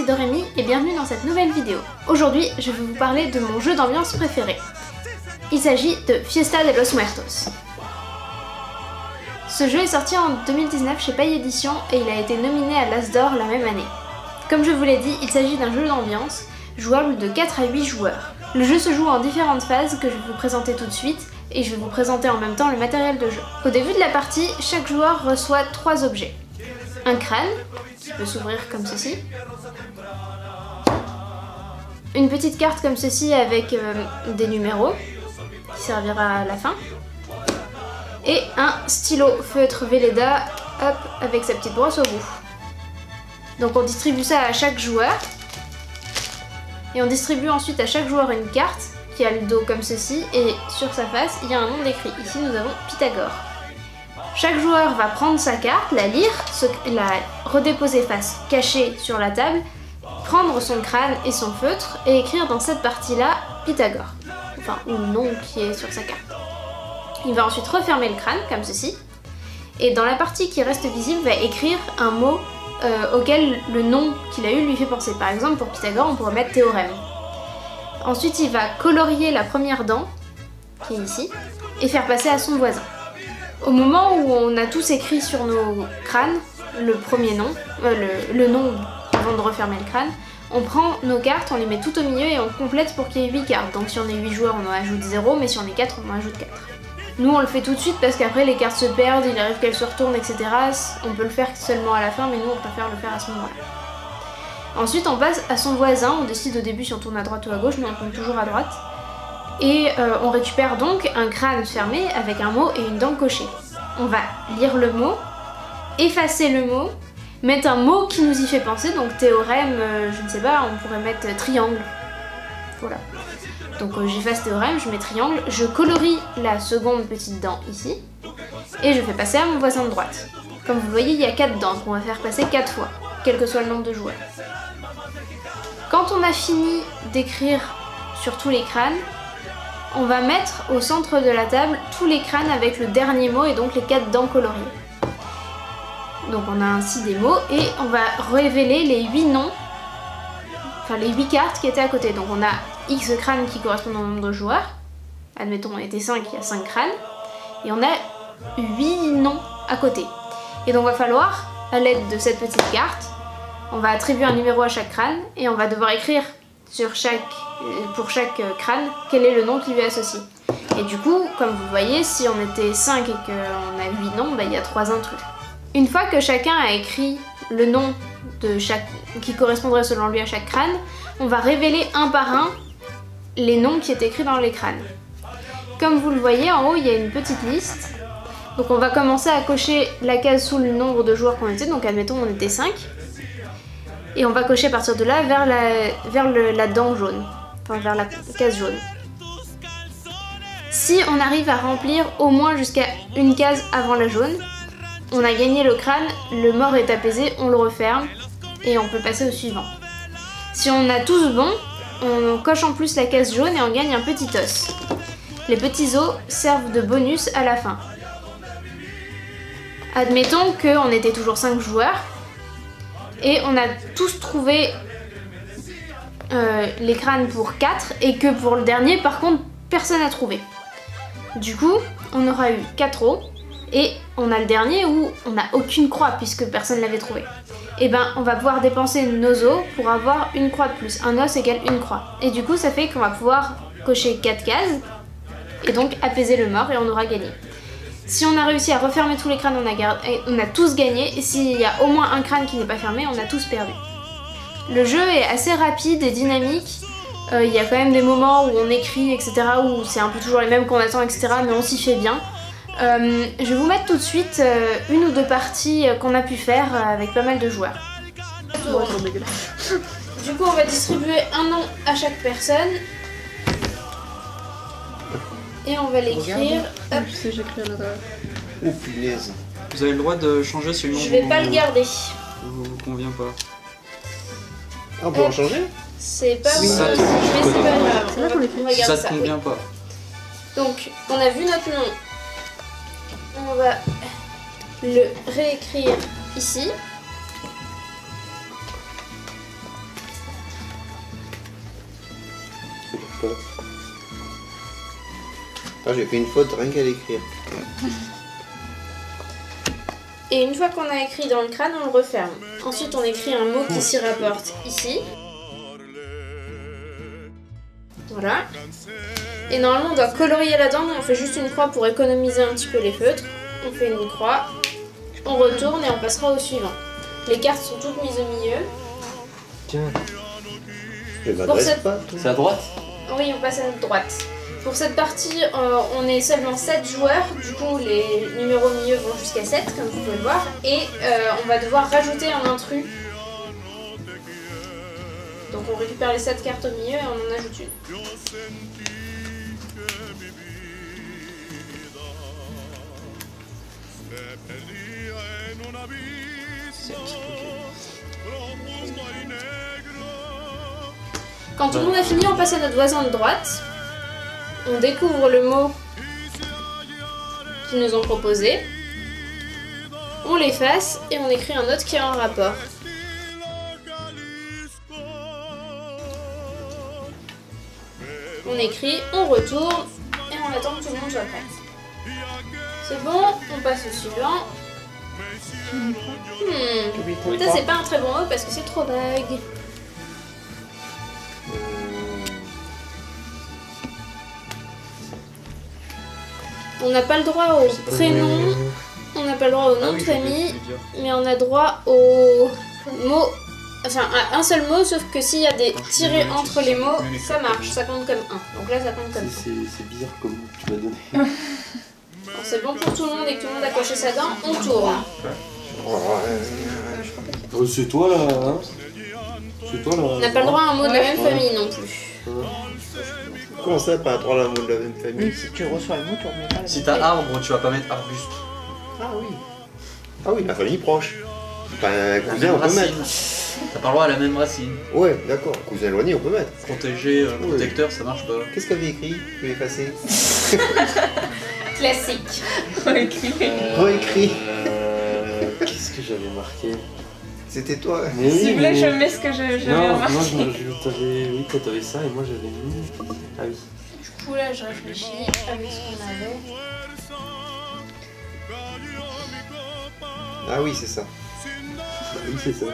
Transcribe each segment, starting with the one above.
Doremi et bienvenue dans cette nouvelle vidéo. Aujourd'hui, je vais vous parler de mon jeu d'ambiance préféré. Il s'agit de Fiesta de los Muertos. Ce jeu est sorti en 2019 chez Paille Édition et il a été nominé à l'As d'Or la même année. Comme je vous l'ai dit, il s'agit d'un jeu d'ambiance jouable de 4 à 8 joueurs. Le jeu se joue en différentes phases que je vais vous présenter tout de suite et je vais vous présenter en même temps le matériel de jeu. Au début de la partie, chaque joueur reçoit 3 objets. Un crâne, qui peut s'ouvrir comme ceci. Une petite carte comme ceci avec des numéros, qui servira à la fin. Et un stylo feutre Velleda, hop, avec sa petite brosse au bout. Donc on distribue ça à chaque joueur. Et on distribue ensuite à chaque joueur une carte qui a le dos comme ceci et sur sa face il y a un nom décrit. Ici nous avons Pythagore. Chaque joueur va prendre sa carte, la lire, la redéposer face cachée sur la table, prendre son crâne et son feutre et écrire dans cette partie-là Pythagore. Enfin, ou le nom qui est sur sa carte. Il va ensuite refermer le crâne comme ceci. Et dans la partie qui reste visible, va écrire un mot auquel le nom qu'il a eu lui fait penser. Par exemple, pour Pythagore, on pourrait mettre théorème. Ensuite, il va colorier la première dent, qui est ici, et faire passer à son voisin. Au moment où on a tous écrit sur nos crânes le premier nom, le nom avant de refermer le crâne, on prend nos cartes, on les met tout au milieu et on complète pour qu'il y ait 8 cartes. Donc si on est 8 joueurs, on en ajoute 0, mais si on est 4, on en ajoute 4. Nous on le fait tout de suite parce qu'après les cartes se perdent, il arrive qu'elles se retournent, etc. On peut le faire seulement à la fin, mais nous on préfère le faire à ce moment-là. Ensuite on passe à son voisin, on décide au début si on tourne à droite ou à gauche, mais on tourne toujours à droite. Et on récupère donc un crâne fermé avec un mot et une dent cochée. On va lire le mot, effacer le mot, mettre un mot qui nous y fait penser, donc théorème, je ne sais pas, on pourrait mettre triangle. Voilà. Donc j'efface théorème, je mets triangle, je colorie la seconde petite dent ici, et je fais passer à mon voisin de droite. Comme vous voyez, il y a 4 dents qu'on va faire passer 4 fois, quel que soit le nombre de joueurs. Quand on a fini d'écrire sur tous les crânes, on va mettre au centre de la table tous les crânes avec le dernier mot et donc les 4 dents coloriées. Donc on a ainsi des mots et on va révéler les 8 noms, enfin les 8 cartes qui étaient à côté. Donc on a X crânes qui correspondent au nombre de joueurs. Admettons on était 5, il y a 5 crânes. Et on a 8 noms à côté. Et donc il va falloir, à l'aide de cette petite carte, on va attribuer un numéro à chaque crâne et on va devoir écrire pour chaque crâne quel est le nom qui lui est associé. Et du coup, comme vous voyez, si on était 5 et qu'on a 8 noms, bah, il y a 3 inclus. Une fois que chacun a écrit le nom de qui correspondrait selon lui à chaque crâne, on va révéler un par un les noms qui étaient écrits dans les crânes. Comme vous le voyez, en haut, il y a une petite liste. Donc on va commencer à cocher la case sous le nombre de joueurs qu'on était, donc admettons on était 5. Et on va cocher à partir de là vers la dent jaune, enfin vers la case jaune. Si on arrive à remplir au moins jusqu'à une case avant la jaune, on a gagné le crâne, le mort est apaisé, on le referme et on peut passer au suivant. Si on a tous bon, on coche en plus la case jaune et on gagne un petit os. Les petits os servent de bonus à la fin. Admettons qu'on était toujours 5 joueurs et on a tous trouvé les crânes pour 4 et que pour le dernier par contre personne n'a trouvé. Du coup on aura eu 4 os. Et on a le dernier où on n'a aucune croix puisque personne ne l'avait trouvé. Et ben on va pouvoir dépenser nos os pour avoir une croix de plus. Un os égale une croix. Et du coup ça fait qu'on va pouvoir cocher 4 cases et donc apaiser le mort et on aura gagné. Si on a réussi à refermer tous les crânes, on a tous gagné. Et s'il y a au moins un crâne qui n'est pas fermé, on a tous perdu. Le jeu est assez rapide et dynamique. Il y a quand même des moments où on écrit, etc. où c'est un peu toujours les mêmes qu'on attend, etc. mais on s'y fait bien. Je vais vous mettre tout de suite une ou 2 parties qu'on a pu faire avec pas mal de joueurs. Du coup on va distribuer un nom à chaque personne. Et on va l'écrire. Hop. Je sais, j'écris à l'intérieur. Oh punaise. Vous avez le droit de changer si le nom je vais pas le garder. vous convient pas. Ah, on peut en changer? C'est pas Oui. grave, mais c'est pas grave. C'est là qu'on l'écrit. On va Si ça garder te ça. convient pas. Donc, on a vu notre nom. On va le réécrire ici. pas. Ah, j'ai fait une faute rien qu'à l'écrire. Et une fois qu'on a écrit dans le crâne, on le referme. Ensuite, on écrit un mot qui s'y rapporte ici. Voilà. Et normalement, on doit colorier la dent, mais on fait juste une croix pour économiser un petit peu les feutres. On fait une croix, on retourne et on passera au suivant. Les cartes sont toutes mises au milieu. Tiens, Je m'adresse cette- pas. toi. c'est à droite. Oui, on passe à notre droite. Pour cette partie, on est seulement 7 joueurs, du coup les numéros au milieu vont jusqu'à 7, comme vous pouvez le voir, et on va devoir rajouter un intrus. Donc on récupère les 7 cartes au milieu et on en ajoute une. Quand tout le monde a fini, on passe à notre voisin de droite. On découvre le mot qu'ils nous ont proposé. On l'efface et on écrit un autre qui a un rapport. On écrit, on retourne et on attend que tout le monde soit prêt. C'est bon, on passe au suivant. Ça c'est pas un très bon mot parce que c'est trop vague. On n'a pas le droit au prénom, on n'a pas le droit au nom de famille, mais on a droit au mot, enfin à un seul mot, sauf que s'il y a des tirés entre les mots, ça marche, ça compte comme un. Donc là ça compte comme un. C'est bizarre comme mot que tu m'as donné. Alors, c'est bon pour tout le monde et que tout le monde a coché sa dent, on tourne. C'est toi là, hein. C'est toi là. On n'a pas le droit à un mot de la même famille non plus. Comment ça, pas droit à la mot de la même famille? Si tu reçois le mot, tu remets pas la Si même t'as feuille. arbre, tu vas pas mettre arbuste. Ah oui. Ah oui, la famille proche. Enfin, un La cousin, même on peut racine. mettre. T'as pas le droit à la même racine. Ouais, d'accord. Cousin éloigné, on peut mettre. Protégé, Oui. protecteur, ça marche pas. Qu'est-ce qu'avait écrit? Je vais effacer. Classique. Réécrit. Qu'est-ce que j'avais marqué? C'était toi. Mais Si vous voulez, mais- je mets ce que j'avais Non, remarqué. moi oui, toi t'avais ça et moi j'avais mis. Ah oui. Du coup là je réfléchis avec ce qu'on avait. Ah oui, c'est ça. Oui, c'est ça.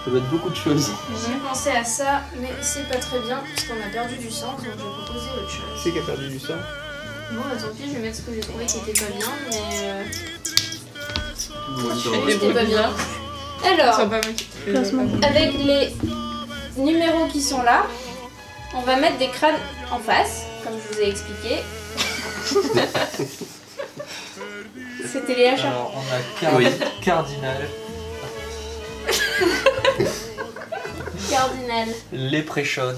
Ça doit être beaucoup de choses. J'ai pensé à ça, mais c'est pas très bien puisqu'on a perdu du sang, donc je vais proposer autre Qui chose. c'est qui a perdu du sang? Bon bah tant pis, je vais mettre ce que j'ai trouvé qui était pas bien, mais Des c'était pas bien. Ils Alors, sont pas motivés. avec les numéros qui sont là, on va mettre des crânes en face, comme je vous ai expliqué. C'était les achats. Alors, on a Cardinal, Cardinal. Leprechaun,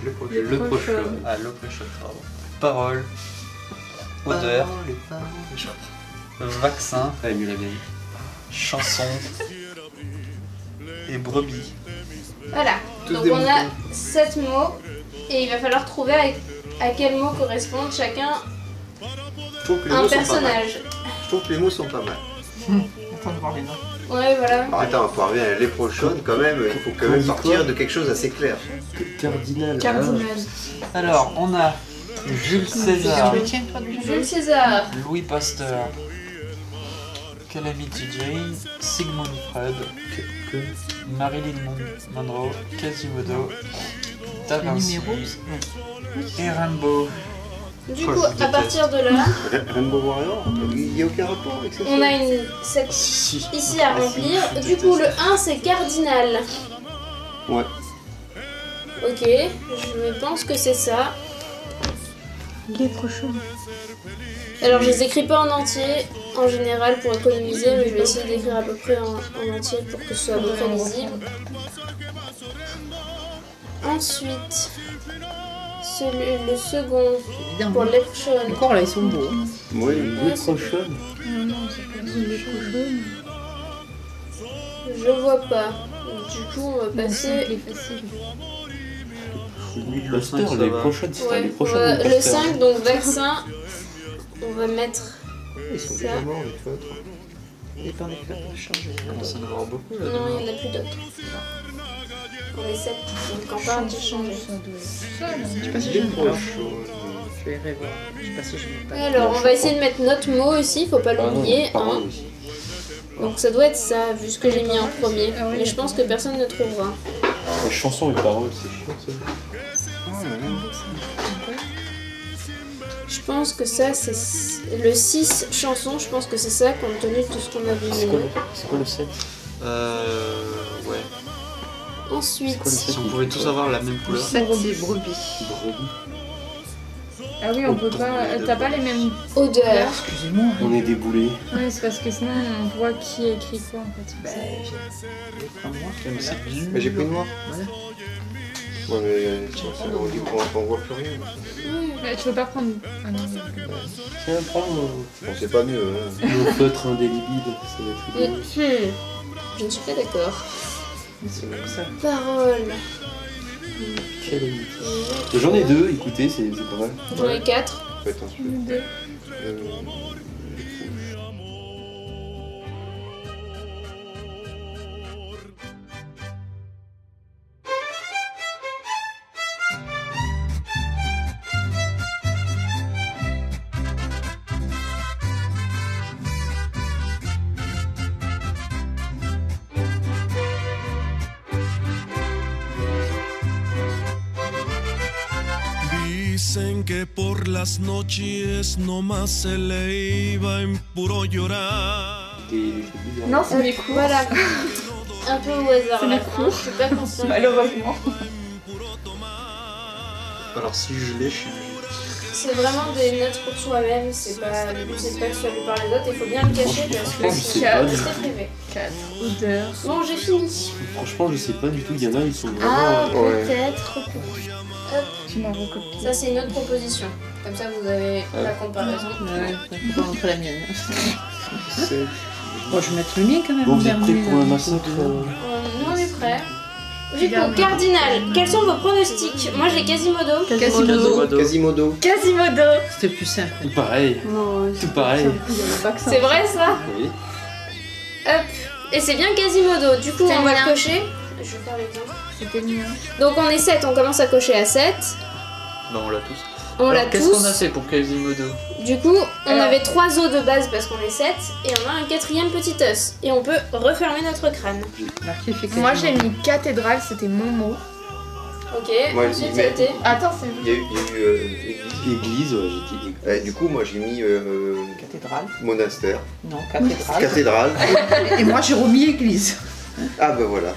Le prochain. Leprechaun, pardon. Parole, odeur, vaccin, Ah, mieux la vieille. chanson et brebis. Voilà, Tous donc des on a moutons. 7 mots et il va falloir trouver à quel mot correspondent chacun Je trouve que les un mots sont pas mal. personnage. Je trouve que les mots sont pas mal. Attends de voir les noms. Ouais, voilà. Alors, attends, pour arriver à les prochaines, quand même, il faut quand même partir de quelque chose d'assez clair. Cardinal. Cardinal. Alors, on a Jules César, Le tien, toi, déjà. Jules César. Louis Pasteur, Calamity Jane, Sigmund Freud, Marilyn Monroe, Quasimodo, Da Vinci et Rimbaud. Du Oh, coup, je vous à partir de là, Rainbow Warrior, il n'y a aucun rapport avec ça. on a une cette Si, si. ici à remplir. Du coup, le 1 c'est cardinal. Ouais. Ok, je pense que c'est ça. Les prochains. Alors, je les écris pas en entier en général pour économiser, mais je vais essayer d'écrire à peu près en entier pour que ce soit à peu près lisible. Ensuite, le second pour Leprechaun. Encore là, ils sont beaux. Oui, Leprechaun. Je vois pas. Du coup, on va passer. Louis Le cinq, Pasteur, ça les va. prochaines, c'était Ouais, les on prochaines. va- Louis le Pasteur. 5, donc vaccin. On va mettre. ils sont Ça. déjà morts, les feutres. Il dépend des feutres changés. On commence à en avoir beaucoup là. Non, il n'y en a plus d'autres. On est 7, donc Quentin qui change. Je sais pas si je Les me prochaines. Je vais revoir. Je sais pas si je me pas. Alors, on va essayer de mettre notre mot aussi, faut pas Ah non, l'oublier. parole Hein. aussi. Donc ça doit être ça, vu ce que j'ai mis en premier. Ah oui, Mais je pense que personne ne trouvera. Les chansons et paroles, c'est chiant ça. Je pense que ça, c'est le 6 chansons, je pense que c'est ça, compte tenu de tout ce qu'on a vu. C'est quoi le 7? Ouais. Ensuite, C'est quoi le sept? Si on pouvait tous avoir la même couleur. 7 c'est brebis. Ah oui, on peut pas. T'as pas les mêmes. odeur. Excusez-moi. On est déboulés. Ouais, c'est parce que sinon on voit qui a écrit quoi en fait. Bah, pas moi. Mais j'ai pris noir. Voilà. Ouais, mais tiens, ça on dit qu'on voit plus rien. Mais tu veux pas prendre. Ah non, Tiens, prends Bon, c'est pas mieux. Hein. mon feutre indélébile. Ça va être rigolo. Je ne suis pas d'accord. C'est comme ça. Parole. Quelle amitié. J'en ai 2, écoutez, c'est pas mal. J'en ai 4. Faites un peu. deux. Dicen que por las noches nomás se le iba en puro llorar. Non, c'est mes cours. Voilà. Un peu au hasard C'est là. mes cours. Je suis pas consciente. Malheureusement. Alors si je l'ai, je suis. C'est vraiment des notes pour soi-même. C'est pas le but, c'est pas que ce soit lu par les autres. Il faut bien le cacher parce que Je sais pas du c'est tout. privé. 4. Odeur. Bon, j'ai fini. Franchement, je sais pas du tout. Il y en a, ils sont Ah, vraiment. ouais. peut-être. Tu m'as recopié. Ça, c'est une autre proposition. Comme ça, vous avez la comparaison. Ouais, faut pas montrer la mienne. C'est- Bon, je vais mettre le mien quand même. Bon, en vous êtes prêts dernier, pour un là. massacre Nous, on est prêts. Du coup, Regarde. Cardinal, quels sont vos pronostics? Moi, j'ai Quasimodo. Quasimodo. Quasimodo. Quasimodo. C'était plus simple. Tout pareil. Non, Tout pareil. C'est vrai, ça? Oui. Hop. Et c'est bien Quasimodo. Du coup, C'est on va bien. le cocher. Je vais faire l'exemple. C'était mien. Donc, on est 7. On commence à cocher à 7. Non, on l'a tous. On l'a Alors, qu'est-ce qu'on a tous. fait pour Quasimodo? Du coup, on Alors. avait 3 os de base parce qu'on est 7. Et on a un 4e petit os. Et on peut refermer notre crâne. Marqué fait Moi quasiment. j'ai mis cathédrale, c'était mon mot. Ok. Moi, Ensuite, il ça a met- été. Attends, c'est Il y a eu église. Église, ouais, j'ai dit église. Du coup, moi j'ai mis Cathédrale. monastère. Non, cathédrale. Cathédrale. Et moi j'ai remis église. Ah bah voilà.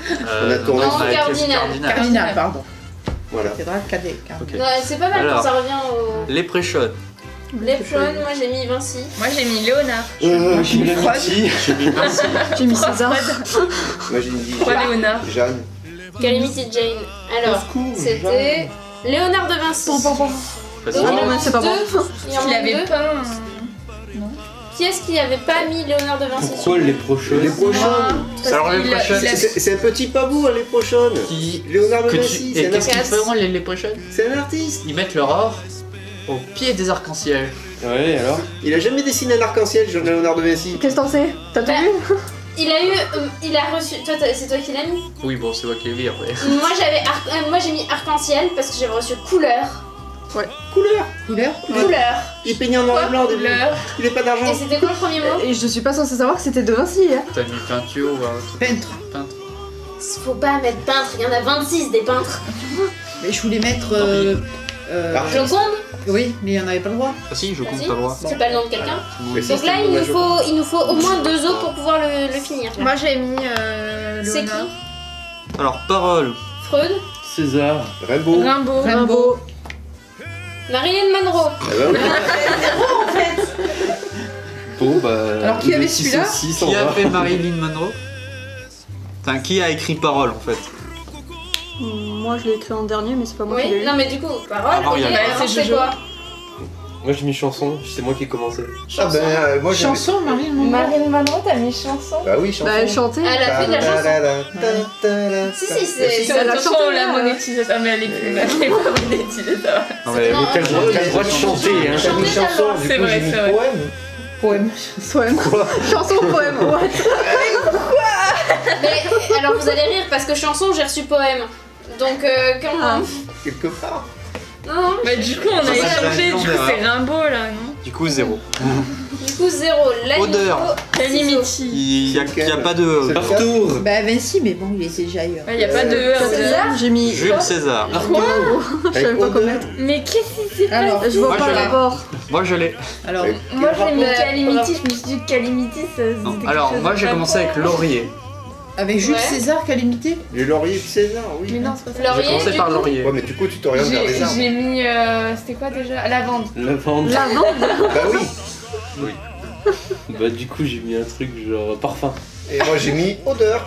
On a tourné Non, sur avec cardinal. Cardinal, pardon. Voilà. Cathédrale, cadet. Ok. Ouais, c'est pas mal Alors. quand ça revient au. Les pré-shots. Lepchon, moi j'ai mis Vinci. Moi j'ai mis Léonard. J'ai mis l'amitié. J'ai mis Vinci. J'ai mis César. Moi j'ai mis Pourquoi Léonard? Jeanne. Calamity Jane. Alors, c'était Léonard de Vinci. Facile. Donc, il en manque c'est pas deux. Il en Il manque avait deux. pas un. Qui est-ce qui avait pas mis Léonard de Vinci? Pourquoi les prochains? Les prochaines. Alors les Il a- prochaines. il a- C'est un petit pabou, les prochaines. Qui. Léonard de Que Vinci, tu... Et c'est un qu'est-ce qu'ils artiste. feront les prochaines? C'est un artiste. Ils mettent leur or au pied des arcs-en-ciel. Ouais, alors? Il a jamais dessiné un arc-en-ciel, Léonard de Vinci. Qu'est-ce que t'en sais? T'as tout Bah, vu? Il a eu. Il a reçu. Toi, c'est toi qui l'as mis? Oui, bon, c'est moi qui l'ai mis après. Moi j'ai mis arc-en-ciel parce que j'avais reçu couleur. Couleur. Couleur. Couleur. Il est peigné en noir et blanc au début. Couleur. Il est pas d'argent. Et c'était quoi le premier mot? Et je suis pas censée savoir que c'était de Vinci. Hein. T'as mis peinture ou un truc. Peintre. Peintre. Faut pas mettre peintre, il y en a 26 des peintres. Mais je voulais mettre. Joconde? Oui, mais il n'y en avait pas le droit. Ah si, je compte Vas-y. pas le droit. C'est pas le nom de quelqu'un. Mais ça, Donc c'est là, le il dommage. nous faut au moins 2 os pour pouvoir le finir. Moi j'ai mis C'est qui? Léonard. Alors, parole. Freud? César. Rimbaud. Rimbaud. Rimbaud. Marilyn Monroe. Ah bah oui. Bon, bah. Alors, qui avait le 6 celui-là aussi, Qui a fait Marilyn Monroe? Enfin, qui a écrit parole en fait? Moi je l'ai écrit en dernier, mais c'est pas moi qui l'ai Oui, eu. non mais du coup, parole, Avant, ok, il y avait- avant, c'est c'est Jojo. quoi? Moi j'ai mis chanson, c'est moi qui ai commencé. Ah ben moi j'ai. Chanson, Marilyn Monroe. Marilyn Monroe, t'as mis chanson? Bah oui, chanson. Bah elle chantait. Elle a fait de la chanson. Si, si, c'est- Elle a Attention, chanté, la là. monétisation. Ah, mais elle est plus. Elle est pas monétisée, ça va. Non, mais Non, t'as le droit de chanter, hein. T'as mis chanson, du C'est coup vrai, j'ai mis c'est vrai. poème. Poème. Poème. Chanson, poème. What? Mais alors vous allez rire parce que chanson, j'ai reçu poème. Donc, comment... Quelque part. Non, Bah du coup on a Ça, c'est échangé, la du coup erreur. c'est Rimbaud là, non? Du coup, 0. du coup 0. Odeur. Calimiti. Il y a pas de. C'est Arthur. Bah Vinci, mais bon, il était déjà ailleurs. Ouais, y a pas de E. César. J'ai mis. Jules César. Je savais pas comment mettre. Mais qu'est-ce qui s'est passé? Alors, Je vois Moi, pas je le l'ai. rapport. Moi, je l'ai. alors Moi j'ai mis rapport Calimiti, je me suis dit que Calimiti ça Non. c'était Alors, quelque chose moi, de j'ai pas commencé bon. avec Laurier. avec Jules Ouais. César, Calimité. Les lauriers de César, oui. Mais non, c'est pas ça. J'ai commencé du par coup. Laurier. Ouais, mais du coup, tu t'orientes vers les arbres. J'ai mis. C'était quoi déjà? Lavande. Lavande. Bah oui. Bah du coup j'ai mis un truc genre parfum. Et moi, j'ai mis odeur.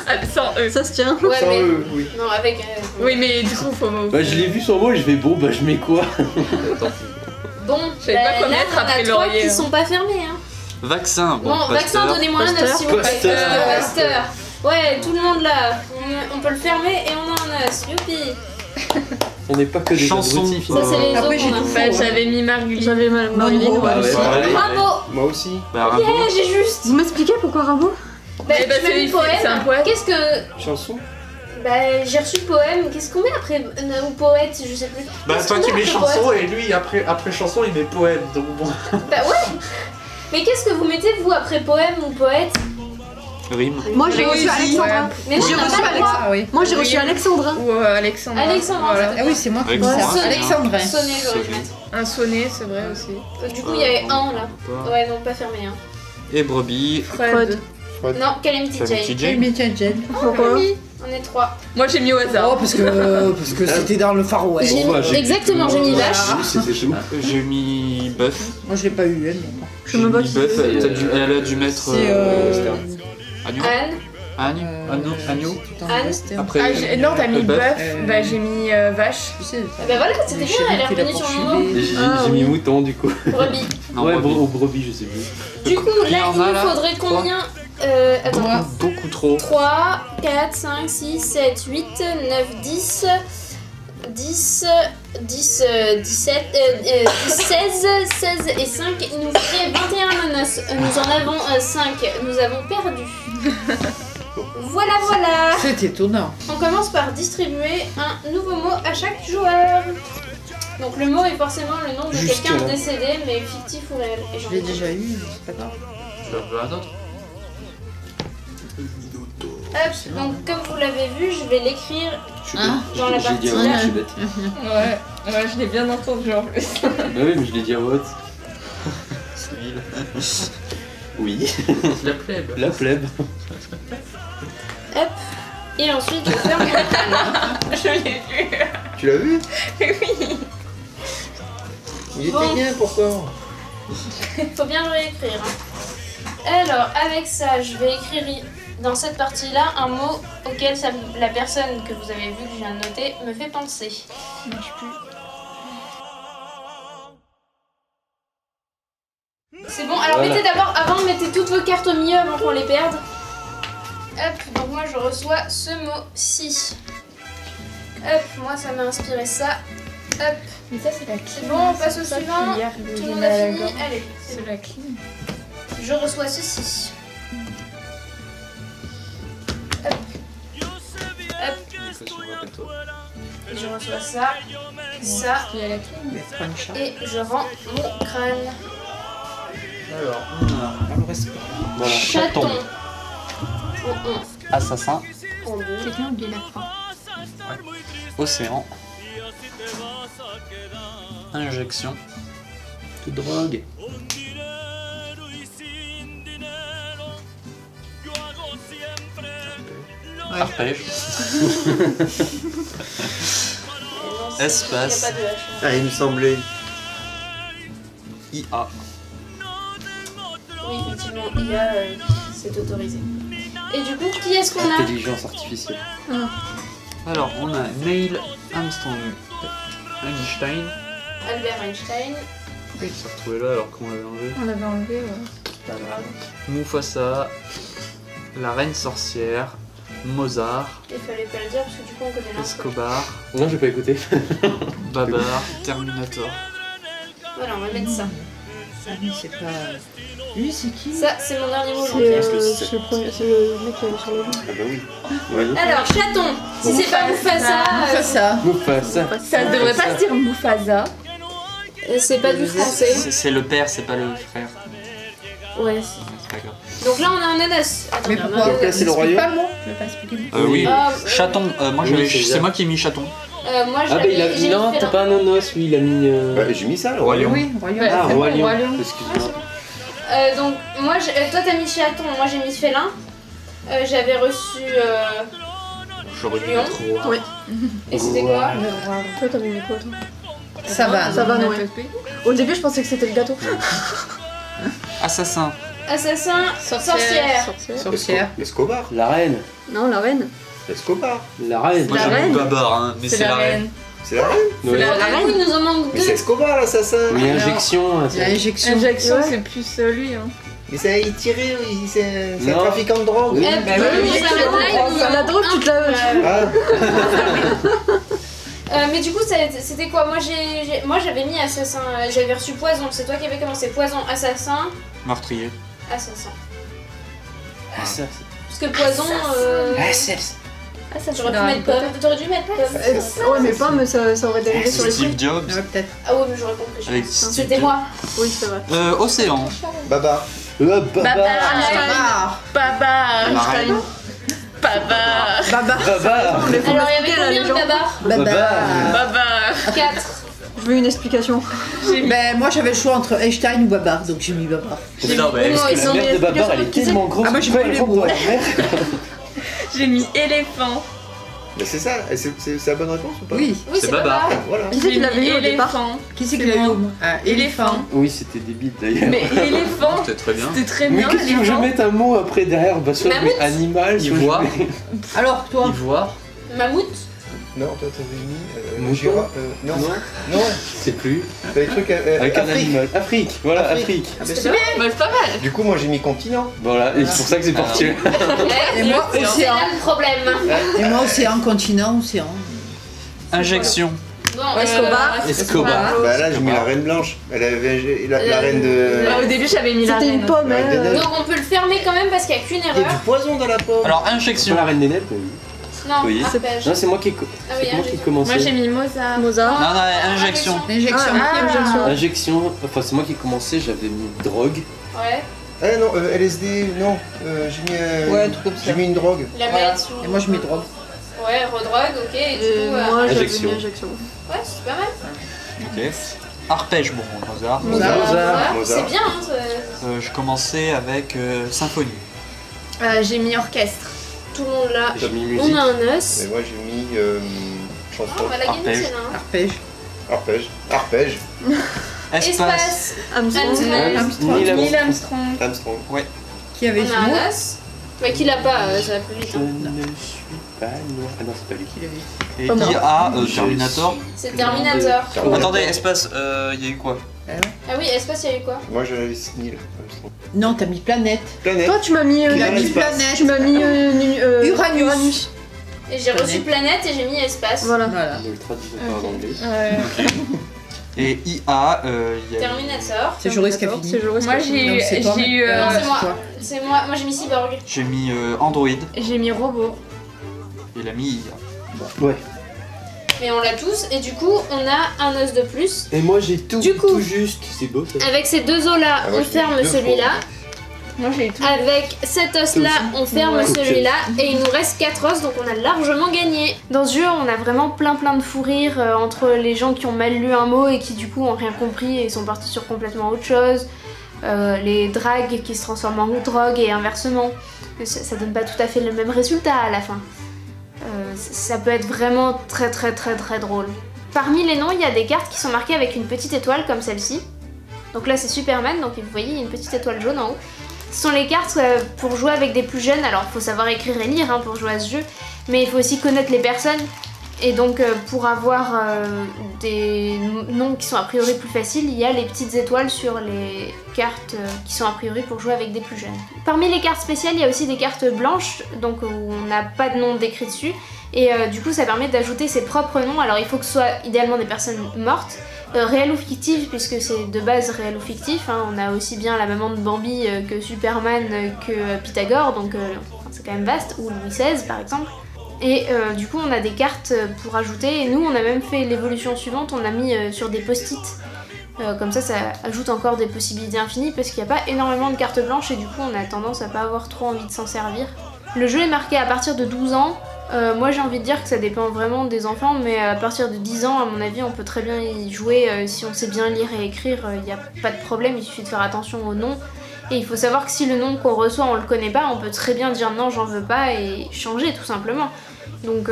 Ah, sans E. Ça se tient. Ouais, Sans mais... eux, oui. Non, avec... Oui, mais du coup, faut. Bah je l'ai vu sur moi et je vais bon bah je mets quoi. Bon, Je savais pas quoi là, mettre on a après 3 Laurier, qui hein. sont pas fermés, hein. Vaccin. Bon, vaccin, Pasteur. donnez-moi un 9 s'il vous plaît. Pasteur. Pasteur. Ouais, tout le monde là. On peut le fermer et on a un os. Youpi. On n'est pas que des Chanson. abrutis, Ça, c'est les Après, autres. j'ai qu'on a. tout Bah, fait. j'avais mis Marguerite. J'avais Marilyn. Bah, Ah ouais, aussi. pareil. Bravo. Moi aussi. Bah, Rimbaud. Yeah, j'ai juste. Vous m'expliquez pourquoi Rimbaud? Bah, Eh bah, tu m'as mis c'est poème. un poème. Qu'est-ce que... Chanson. Bah, j'ai reçu poème. Qu'est-ce qu'on met après ou poète, je sais plus. Bah Qu'est-ce toi qu'on tu met mets après chanson poète et lui après chanson il met poème donc bon. Bah ouais. Mais qu'est-ce que vous mettez vous après poème ou poète? Rime. Moi j'ai Poésie, reçu Alexandrin. Mais non, J'ai on n'a reçu pas le droit. Ah oui. Moi j'ai reçu Alexandrin. Ou Alexandre. Alexandre, Voilà. Ah oui, c'est moi qui dis Alexandrin. ça. Alexandrin. Sonner, j'aurais dû Sonner. mettre. Un sonnet, c'est vrai aussi. Du coup, il y avait un là. Pas. Ouais, non, pas fermé. Hein. Et brebis. Fred. Non, Calamity Calamity Jane. Jane. Calimité Jen. Pourquoi? Oui, on est 3. Moi j'ai mis au Oh, hasard. parce que c'était dans le Far West. J'ai bah, j'ai- exactement, j'ai mis vache. C'était tout. J'ai mis bœuf. Moi, je l'ai pas eu, elle, mais bon. Je me bats J'ai mis bœuf. Elle a dû mettre. C'est Agneau. Anne. Agneau. Agneau. Anne. Après. Non, t'as mis le bœuf. bœuf. Bah j'ai mis vache. Tu sais, Bah voilà, c'était bien, elle est revenue sur le moment. Et J'ai Ah, j'ai oui. mis mouton du coup. Brebis. Non, Ouais, brebis. au brebis je sais plus. Du coup, Il y là, en il a, nous là. faudrait combien Attends. Moi. Beaucoup trop. 3, 4, 5, 6, 7, 8, 9, 10, 10, 10, 17, 16, 16 et 5. Il nous faudrait 21 ananas. Nous en avons 5. Nous avons perdu. Voilà, voilà. C'est étonnant. On commence par distribuer un nouveau mot à chaque joueur. Donc le mot est forcément le nom de Jusque quelqu'un là. décédé, mais fictif ou réel. Et Je j'en l'ai ai déjà eu, mais c'est pas grave. Tu en veux un autre? Hop, donc comme vous l'avez vu, je vais l'écrire. Je suis Hein bête. Dans la J'ai dit à partie voix là. haute, je suis bête. Ouais, je l'ai bien entendu en plus. Bah oui mais je l'ai dit à voix haute. Civil. Oui. La plèbe. La plèbe. Hop. Et ensuite, je ferme mon crâne. Je l'ai vu. Tu l'as vu? Oui. Il Bon. était bien pourtant. Faut bien le réécrire. Hein. Alors, avec ça, je vais écrire dans cette partie-là un mot auquel la personne que vous avez vu que je viens de noter me fait penser. C'est bon, alors Voilà. mettez d'abord, avant, mettez toutes vos cartes au milieu avant qu'on les perde. Hop, donc moi je reçois ce mot-ci. Hop, moi ça m'a inspiré ça. Hop, Mais ça, c'est la clim. c'est bon, on passe au suivant. Tout le monde a fini. Allez, c'est C'est bon. la clim. Je reçois ceci. Hop. Hop. Et je reçois ça, ça, Il y a la clim. Mais prends une charte. et je rends mon crâne. Alors, on a On le respecte. Voilà. Chaton. Chaton. En assassin, 1, en 2, Quelqu'un a oublié la croix. océan, injection, De drogue. arpège, Espace. Il n'y a pas de H. Ah, il me semblait. IA, Oui, effectivement, IA, c'est autorisé. Et du coup, qui est-ce qu'on a? Intelligence artificielle. alors on a Neil Armstrong Einstein, Albert Einstein. il s'est retrouvé là alors qu'on l'avait enlevé, On l'avait enlevé, ouais. Pas grave. Mufasa, la reine sorcière, Mozart, Il fallait pas le dire parce que du coup on connaît l'intro. Escobar, Non j'ai pas écouté. Babar, Terminator. Voilà, on va mettre ça. Ah oui, c'est pas... Lui, c'est qui? Ça, c'est mon dernier mot, C'est Jean-Pierre. c'est le premier, c'est le mec qui est sur le jeu. Ah bah oui. Ouais. Alors, chaton. Si c'est pas Mufasa, Mufasa. Mufasa. Ça devrait pas se dire Mufasa. c'est pas du français. C'est le père, c'est pas le frère. Ouais. C'est pas grave. Donc là, on a un ananas. Attends, Mais il y a un pourquoi? Donc là, c'est le Explique royaume. pas le mot. Tu veux pas expliquer le mot? Oui. Ah, Chaton. Moi, oui, c'est c'est ça. moi qui ai mis chaton. Moi, Ah bah il a... j'ai Non, mis t'as félin. pas un ananas, lui, il a mis... Bah, j'ai mis ça, le Roi royaume. Oui, royaume. Ah, c'est Roi bon, Lion. Roi Lion. Excuse-moi. Donc, moi, toi, t'as mis chaton, moi, j'ai mis félin. J'avais reçu. J'aurais dû Lion. mettre roi. Oui. Et c'était quoi? Toi, t'avais mis quoi, toi? Savane. Savane, ouais. Au début, je pensais que c'était le gâteau. Assassin. Assassin, sorcière. Sorcière. Escobar. La reine. Non, la reine. Escobar. La reine. Moi, La j'ai mis reine. Babar, hein, mais c'est la reine. C'est la reine. Ouais. Du coup, il nous en manque Mais deux. c'est Escobar, l'assassin. Oui, injection. C'est l'injection. Injection, Ouais. c'est plus lui. Hein. Mais c'est il tirait, c'est un Non. trafiquant de drogue. Oui. Eh, Bah bah oui, oui, mais ça va être là, il nous en La manque drogue, un. tu te la... Ah, Mais du coup, c'était quoi? Moi, j'avais mis assassin. J'avais reçu poison. C'est toi qui avais commencé. Poison, assassin, Meurtrier. assassin. Ah, ça, Parce que poison. Ah, ça J'aurais pu mettre pomme. T'aurais dû mettre pomme. Ouais, mais pas, mais ça aurait dérivé sur les Steve trucs. Jobs. Ouais, peut-être. Ah ouais, mais j'aurais compris. Avec Steve C'était Jobs. moi. Oui, c'est vrai. Océan. Baba. Baba. Baba. Baba. La reine. Baba. Baba. Baba. Alors, il y avait combien de babars? Baba. Baba. 4. Je veux une explication. Ben, moi, j'avais le choix entre Einstein ou Babar, donc j'ai mis Babar. Non, mais Non, Parce ils que la ont merde mis de Babar, elle est explication, tellement grosse. Ah, moi, j'ai que pas elle eu les rentre mots. dans la mer. J'ai mis éléphant. Mais c'est ça, c'est la bonne réponse ou pas? Oui. Oui, C'est c'est Babar. Babar. Voilà. Qui c'est qui l'avait eu au départ? Éléphant. Qui c'est qui l'a eu au moins? Ah, Éléphant. Oui, c'était débile d'ailleurs. Mais éléphant, C'était très bien. c'était très Mais bien. qu'est-ce que tu veux que je éléphant. mette un mot après derrière? Bah, soit je Mammouth. mets animal, soit je Ivoire. mets... Alors, toi. Ivoire. Mammouth. Non, toi t'avais mis. Mouton. Non, Non. non, C'est plus. t'as des trucs. Avec un Afrique. animal. Afrique, voilà, Afrique. Ah, bah, C'est ça. bien. Bah, c'est pas mal. Du coup, moi j'ai mis continent. Voilà, et c'est pour ça que c'est parti. Et moi, C'est océan. là le problème. Et moi, océan, continent, océan. Injection. Bon, Escobar. Escobar. Bah là, j'ai mis la reine blanche. Elle avait la reine de. Bah, au début, j'avais mis la C'était une reine. pomme, La reine des hein. neiges. donc on peut le fermer quand même parce qu'il n'y a qu'une Il y a du erreur. poison dans la pomme. Alors, C'est injection. la reine des neiges. oui. Non, Oui. arpège. Non, c'est moi qui ai Ah oui, c'est moi qui ai injection. commencé. Moi, j'ai mis Mozart. Mozart. Non, non, injection. Injection. Ah. Injection, enfin c'est moi qui ai commencé, j'avais mis drogue. Ouais, Ah non, LSD, non. J'ai mis. Ouais, un truc comme ça. J'ai mis une drogue. la Voilà. mettre sous. Et moi, je mets drogue. Ouais, redrogue, ok. Et du Et coup, moi, j'avais Injection. mis injection. ouais, c'est pas mal. Ok. Arpège, bon, Mozart. Mozart. Ouais, Mozart. c'est bien. Hein, c'est- Je commençais avec symphonie. J'ai mis orchestre. Tout le monde là. J'ai mis On musique. a un os. Et moi j'ai mis Ah, chanson. on va la gagner Arpège. celle-là. hein. Arpège. Arpège. Arpège. Espace. Espace. Armstrong. Armstrong. Neil Neil Armstrong. Armstrong. Armstrong. Qui avait On ce a mot? un os. Ouais, qui l'a pas, ça va plus vite. Je hein. ne suis pas noir. Ah non, c'est pas lui. Qui l'avait? Et Pas moi. IA, Terminator. C'est Terminator. Attendez, espace, il y a eu quoi? Ah oui, espace, il y a eu quoi? Moi j'avais Neil Armstrong. Non, t'as mis planète. Planète. Toi, tu m'as mis... Il a dans mis l'espace. planète. Tu m'as mis Uranus. Et j'ai reçu planète et j'ai mis espace. Voilà. Voilà. Le traducteur en anglais. Et IA, il y a eu... Terminator. C'est Joris qui a fini. C'est Joris. Moi, qui a fini. j'ai eu. Non, c'est toi, J'ai eu. Non, c'est moi. toi. C'est moi. Moi, j'ai mis cyborg. J'ai mis Android. J'ai mis robot. Il a mis IA. Ouais. Mais on l'a tous. Et du coup, on a un os de plus. Et moi j'ai tout, Du coup- tout juste. C'est beau ça. Avec ces deux os là, Ah, moi, on je ferme mets deux celui-là. Moi, j'ai tout. Avec cet os là, on ferme Ouais. celui-là. Et il nous reste 4 os, donc on a largement gagné. Dans ce jeu, on a vraiment plein de fous rires entre les gens qui ont mal lu un mot et qui du coup ont rien compris et sont partis sur complètement autre chose. Les dragues qui se transforment en drogue et inversement. Ça donne pas tout à fait le même résultat à la fin. Ça peut être vraiment très drôle. Parmi les noms, il y a des cartes qui sont marquées avec une petite étoile comme celle-ci. Donc là c'est Superman, donc vous voyez il y a une petite étoile jaune en haut. Ce sont les cartes pour jouer avec des plus jeunes, alors il faut savoir écrire et lire hein, pour jouer à ce jeu, mais il faut aussi connaître les personnes Et donc pour avoir des noms qui sont a priori plus faciles, il y a les petites étoiles sur les cartes qui sont a priori pour jouer avec des plus jeunes. Parmi les cartes spéciales, il y a aussi des cartes blanches, donc où on n'a pas de nom décrit dessus. Et du coup ça permet d'ajouter ses propres noms. Alors il faut que ce soit idéalement des personnes mortes, réelles ou fictives, puisque c'est de base réel ou fictif. Hein. On a aussi bien la maman de Bambi que Superman que Pythagore, donc c'est quand même vaste, ou Louis XVI par exemple. Et du coup on a des cartes pour ajouter, et nous on a même fait l'évolution suivante, on a mis sur des post-it, comme ça ajoute encore des possibilités infinies parce qu'il n'y a pas énormément de cartes blanches et du coup on a tendance à pas avoir trop envie de s'en servir. Le jeu est marqué à partir de 12 ans, moi j'ai envie de dire que ça dépend vraiment des enfants, mais à partir de 10 ans à mon avis on peut très bien y jouer, si on sait bien lire et écrire, il n'y a pas de problème, il suffit de faire attention au nom. Et il faut savoir que si le nom qu'on reçoit on le connaît pas, on peut très bien dire non j'en veux pas et changer tout simplement. Donc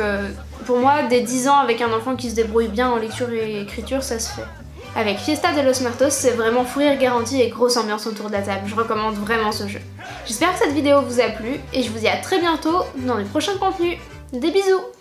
pour moi, dès 10 ans avec un enfant qui se débrouille bien en lecture et écriture, ça se fait. Avec Fiesta de los Muertos, c'est vraiment fou rire garanti et grosse ambiance autour de la table. Je recommande vraiment ce jeu. J'espère que cette vidéo vous a plu et je vous dis à très bientôt dans les prochains contenus. Des bisous!